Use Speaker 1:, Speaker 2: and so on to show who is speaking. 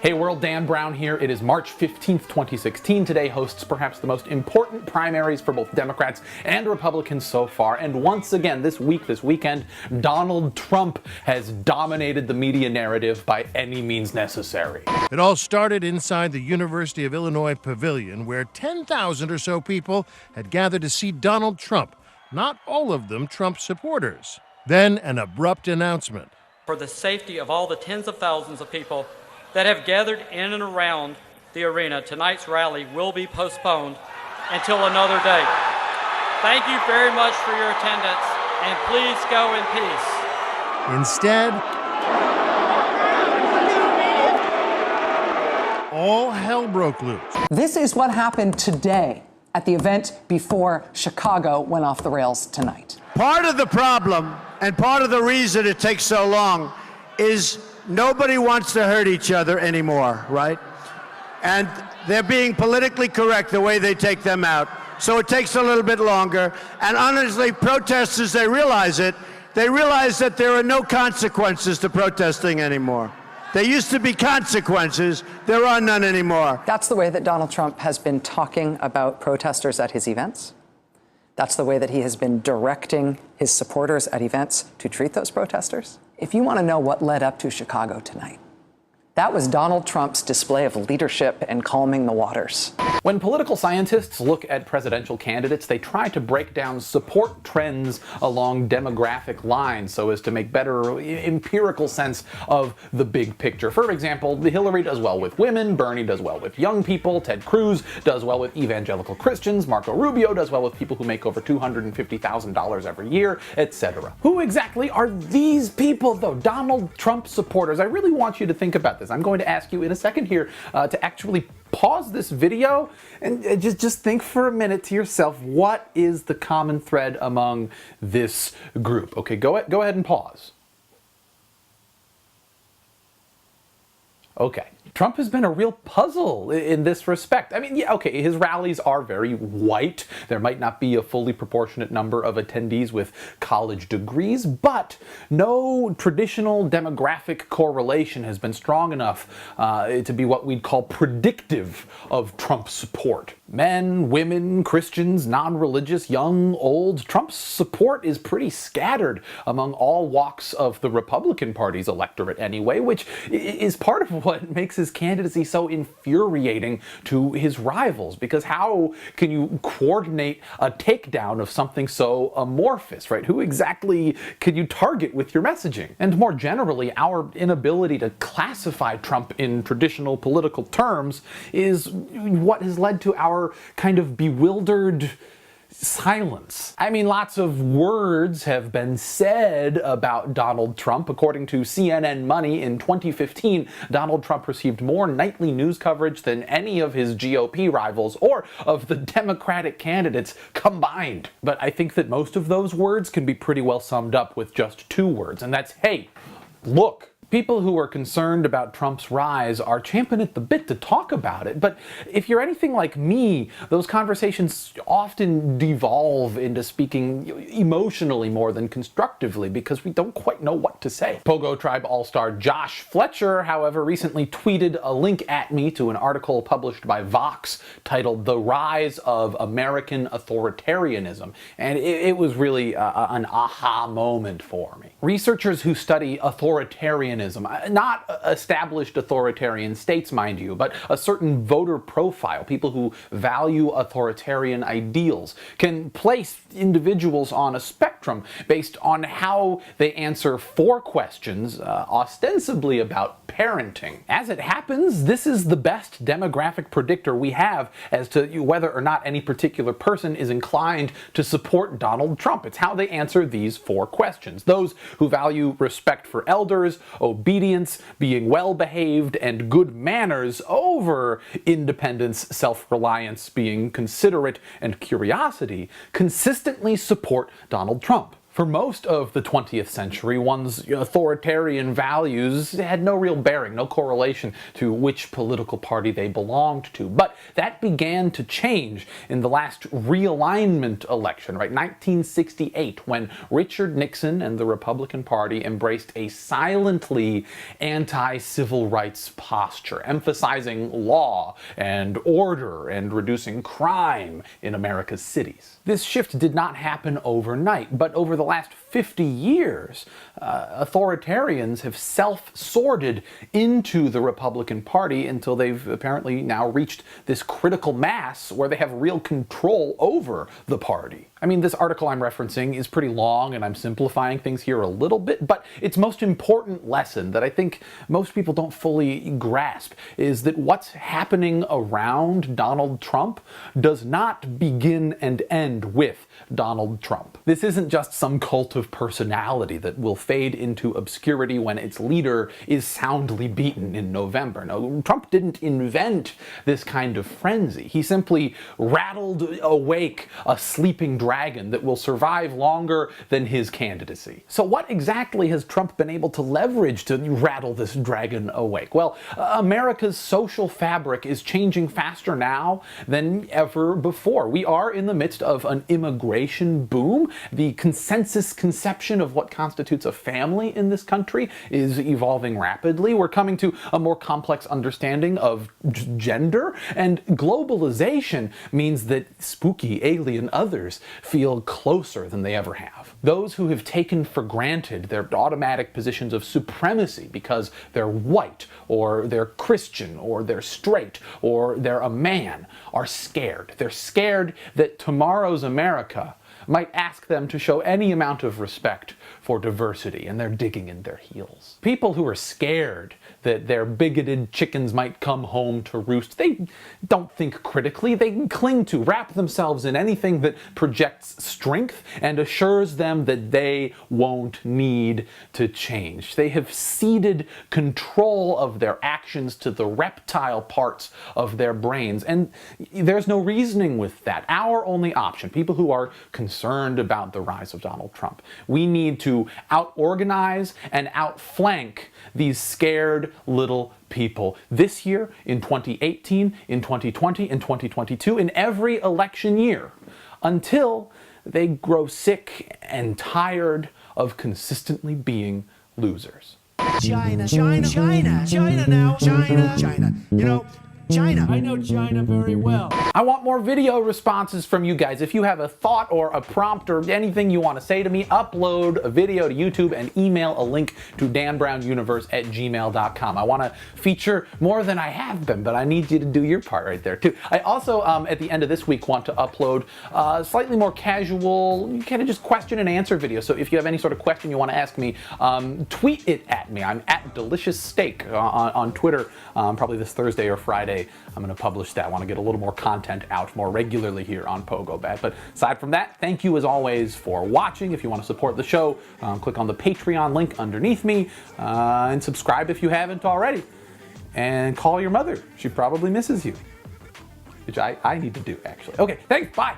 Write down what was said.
Speaker 1: Hey world, Dan Brown here. It is March 15th, 2016. Today hosts perhaps the most important primaries for both Democrats and Republicans so far. And once again, this weekend, Donald Trump has dominated the media narrative by any means necessary.
Speaker 2: It all started inside the University of Illinois Pavilion, where 10,000 or so people had gathered to see Donald Trump, not all of them Trump supporters. Then an abrupt announcement.
Speaker 3: For the safety of all the tens of thousands of people that have gathered in and around the arena, tonight's rally will be postponed until another date. Thank you very much for your attendance, and please go in peace.
Speaker 2: Instead, all hell broke loose.
Speaker 4: This is what happened today at the event before Chicago went off the rails tonight.
Speaker 5: Part of the problem and part of the reason it takes so long is nobody wants to hurt each other anymore, right? And they're being politically correct the way they take them out. So it takes a little bit longer. And honestly, protesters, they realize it. They realize that there are no consequences to protesting anymore. There used to be consequences. There are none anymore.
Speaker 4: That's the way that Donald Trump has been talking about protesters at his events. That's the way that he has been directing his supporters at events to treat those protesters. If you want to know what led up to Chicago tonight, that was Donald Trump's display of leadership and calming the waters.
Speaker 1: When political scientists look at presidential candidates, they try to break down support trends along demographic lines so as to make better empirical sense of the big picture. For example, Hillary does well with women, Bernie does well with young people, Ted Cruz does well with evangelical Christians, Marco Rubio does well with people who make over $250,000 every year, etc. Who exactly are these people, though? Donald Trump supporters. I really want you to think about this. I'm going to ask you in a second here to actually pause this video and just think for a minute to yourself, what is the common thread among this group? Okay, go ahead and pause. Okay. Trump has been a real puzzle in this respect. I mean, yeah, okay, his rallies are very white. There might not be a fully proportionate number of attendees with college degrees, but no traditional demographic correlation has been strong enough to be what we'd call predictive of Trump's support. Men, women, Christians, non-religious, young, old. Trump's support is pretty scattered among all walks of the Republican Party's electorate anyway, which is part of what makes his candidacy so infuriating to his rivals, because how can you coordinate a takedown of something so amorphous, right? Who exactly can you target with your messaging? And more generally, our inability to classify Trump in traditional political terms is what has led to our kind of bewildered silence. I mean, lots of words have been said about Donald Trump. According to CNN Money, in 2015, Donald Trump received more nightly news coverage than any of his GOP rivals or of the Democratic candidates combined. But I think that most of those words can be pretty well summed up with just two words, and that's, hey, look. People who are concerned about Trump's rise are champing at the bit to talk about it, but if you're anything like me, those conversations often devolve into speaking emotionally more than constructively because we don't quite know what to say. Pogo Tribe all-star Josh Fletcher, however, recently tweeted a link at me to an article published by Vox titled "The Rise of American Authoritarianism," and it was really an aha moment for me. Researchers who study authoritarianism, not established authoritarian states, mind you, but a certain voter profile, people who value authoritarian ideals, can place individuals on a spectrum based on how they answer four questions, ostensibly about parenting. As it happens, this is the best demographic predictor we have as to whether or not any particular person is inclined to support Donald Trump. It's how they answer these four questions. Those who value respect for elders, obedience, being well-behaved, and good manners over independence, self-reliance, being considerate, and curiosity consistently support Donald Trump. For most of the 20th century, one's authoritarian values had no real bearing, no correlation to which political party they belonged to. But that began to change in the last realignment election, right? 1968, when Richard Nixon and the Republican Party embraced a silently anti-civil rights posture, emphasizing law and order and reducing crime in America's cities. This shift did not happen overnight, but over the last 50 years, authoritarians have self-sorted into the Republican Party until they've apparently now reached this critical mass where they have real control over the party. I mean, this article I'm referencing is pretty long and I'm simplifying things here a little bit, but its most important lesson that I think most people don't fully grasp is that what's happening around Donald Trump does not begin and end with Donald Trump. This isn't just some cult of personality that will fade into obscurity when its leader is soundly beaten in November. No, Trump didn't invent this kind of frenzy. He simply rattled awake a sleeping dragon that will survive longer than his candidacy. So what exactly has Trump been able to leverage to rattle this dragon awake? Well, America's social fabric is changing faster now than ever before. We are in the midst of an immigration boom. The consensus conception of what constitutes a family in this country is evolving rapidly. We're coming to a more complex understanding of gender, and globalization means that spooky alien others feel closer than they ever have. Those who have taken for granted their automatic positions of supremacy because they're white, or they're Christian, or they're straight, or they're a man, are scared. They're scared that tomorrow's America might ask them to show any amount of respect for diversity, and they're digging in their heels. People who are scared that their bigoted chickens might come home to roost, they don't think critically. They cling to, wrap themselves in anything that projects strength and assures them that they won't need to change. They have ceded control of their actions to the reptile parts of their brains, and there's no reasoning with that. Our only option, people who are concerned about the rise of Donald Trump, we need to out-organize and outflank these scared little people this year, in 2018, in 2020, in 2022, in every election year, until they grow sick and tired of consistently being losers.
Speaker 6: China now. China. You know, China.
Speaker 7: I know China very well.
Speaker 1: I want more video responses from you guys. If you have a thought or a prompt or anything you want to say to me, upload a video to YouTube and email a link to danbrownuniverse@gmail.com. I want to feature more than I have been, but I need you to do your part right there too. I also, at the end of this week, want to upload slightly more casual, kind of just question and answer video. So if you have any sort of question you want to ask me, tweet it at me. I'm at Delicious Steak on Twitter, probably this Thursday or Friday. I'm going to publish that. I want to get a little more content out more regularly here on Pogobat. But aside from that, thank you as always for watching. If you want to support the show, click on the Patreon link underneath me and subscribe if you haven't already. And call your mother. She probably misses you, which I need to do, actually. Okay, thanks. Bye.